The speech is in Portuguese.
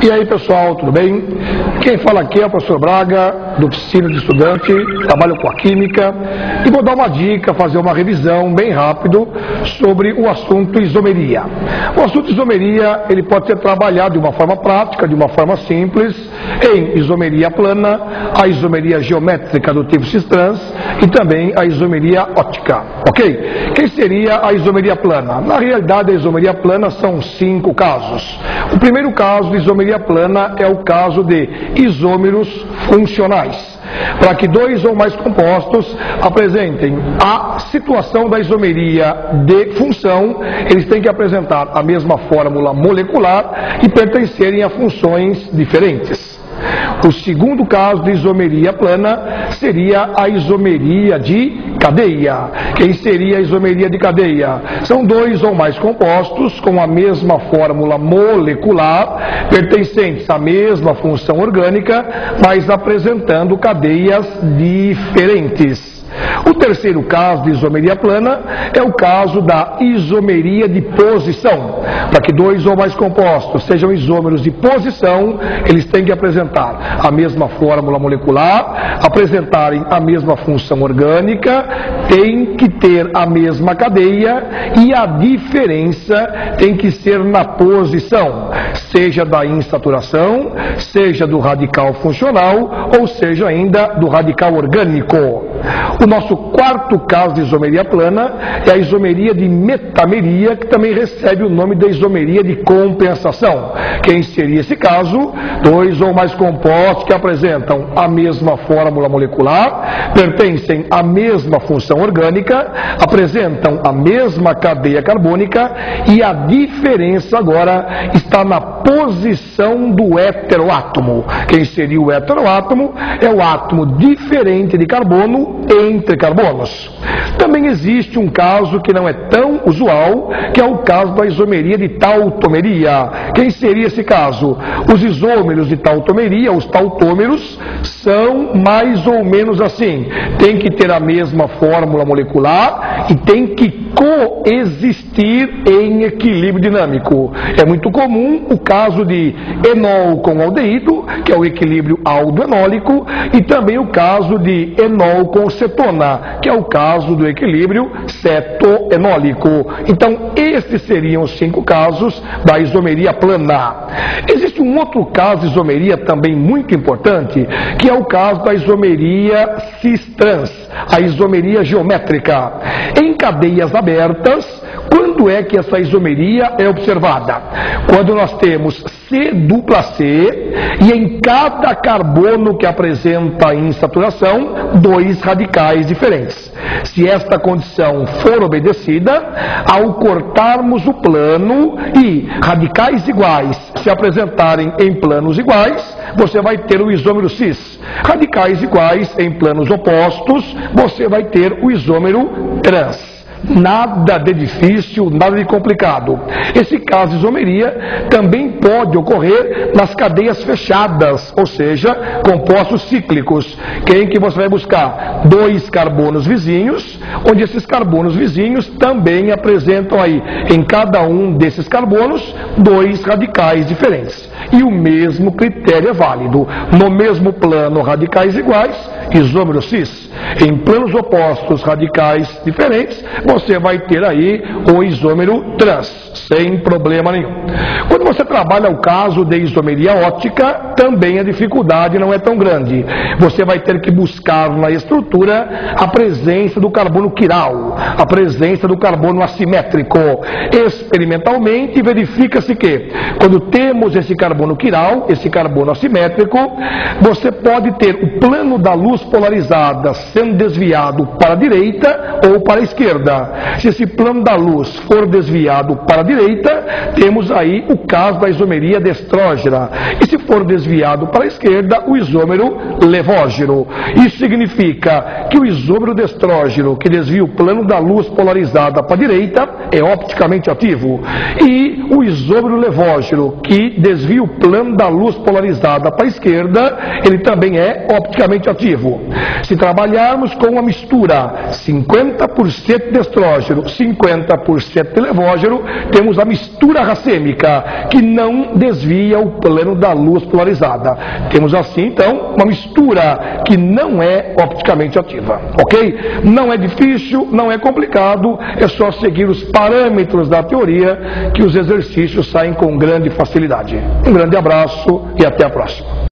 E aí pessoal, tudo bem? Quem fala aqui é o professor Braga, do Oficina de Estudante, trabalho com a Química e vou dar uma dica, fazer uma revisão bem rápido sobre o assunto isomeria. O assunto isomeria, ele pode ser trabalhado de uma forma prática, de uma forma simples, em isomeria plana, a isomeria geométrica do tipo cis-trans e também a isomeria ótica, ok? Quem seria a isomeria plana? Na realidade, a isomeria plana são 5 casos. O primeiro caso de isomeria plana é o caso de isômeros funcionais. Para que dois ou mais compostos apresentem a situação da isomeria de função, eles têm que apresentar a mesma fórmula molecular e pertencerem a funções diferentes. O segundo caso de isomeria plana seria a isomeria de cadeia. Quem seria a isomeria de cadeia? São dois ou mais compostos com a mesma fórmula molecular, pertencentes à mesma função orgânica, mas apresentando cadeias diferentes. O terceiro caso de isomeria plana é o caso da isomeria de posição. Para que dois ou mais compostos sejam isômeros de posição, eles têm que apresentar a mesma fórmula molecular, apresentarem a mesma função orgânica, têm que ter a mesma cadeia e a diferença tem que ser na posição, seja da insaturação, seja do radical funcional ou seja ainda do radical orgânico. O nosso quarto caso de isomeria plana é a isomeria de metameria, que também recebe o nome de isomeria de compensação. Quem seria esse caso? Dois ou mais compostos que apresentam a mesma fórmula molecular, pertencem à mesma função orgânica, apresentam a mesma cadeia carbônica e a diferença agora está na posição do heteroátomo. Quem seria o heteroátomo? É o átomo diferente de carbono entre carbonos. Também existe um caso que não é tão usual, que é o caso da isomeria de tautomeria. Quem seria esse caso? Os isômeros de tautomeria, os tautômeros, são mais ou menos assim. Tem que ter a mesma fórmula molecular e tem que coexistir em equilíbrio dinâmico. É muito comum o caso de enol com aldeído, que é o equilíbrio aldoenólico, e também o caso de enol com cetona, que é o caso do equilíbrio cetoenólico. Então, estes seriam os 5 casos da isomeria plana. Existe um outro caso de isomeria também muito importante, que é o caso da isomeria cis-trans, a isomeria geométrica. Em cadeias abertas, quando é que essa isomeria é observada? Quando nós temos C dupla C e em cada carbono que apresenta a insaturação, 2 radicais diferentes. Se esta condição for obedecida, ao cortarmos o plano e radicais iguais se apresentarem em planos iguais, você vai ter o isômero cis. Radicais iguais em planos opostos, você vai ter o isômero trans. Nada de difícil, nada de complicado. Esse caso de isomeria também pode ocorrer nas cadeias fechadas, ou seja, compostos cíclicos. Quem que você vai buscar? 2 carbonos vizinhos, onde esses carbonos vizinhos também apresentam aí, em cada um desses carbonos, 2 radicais diferentes. E o mesmo critério é válido. No mesmo plano, radicais iguais, isômero cis. Em planos opostos, radicais diferentes, você vai ter aí o isômero trans, sem problema nenhum. Quando você trabalha o caso de isomeria ótica, também a dificuldade não é tão grande. Você vai ter que buscar na estrutura a presença do carbono quiral, a presença do carbono assimétrico. Experimentalmente, verifica-se que, quando temos esse carbono quiral, esse carbono assimétrico, você pode ter o plano da luz polarizada sendo desviado para a direita ou para a esquerda. Se esse plano da luz for desviado para a direita, temos aí o caso da isomeria destrógena. E se for desviado para a esquerda, o isômero levógeno. Isso significa que o isômero destrógeno, que desvia o plano da luz polarizada para a direita, é opticamente ativo. E o isômero levógeno, que desvia o plano da luz polarizada para a esquerda, ele também é opticamente ativo. Se trabalhar trabalharmos com uma mistura 50% de estrógeno, 50% de levógeno, temos a mistura racêmica, que não desvia o plano da luz polarizada. Temos assim, então, uma mistura que não é opticamente ativa, ok? Não é difícil, não é complicado, é só seguir os parâmetros da teoria que os exercícios saem com grande facilidade. Um grande abraço e até a próxima.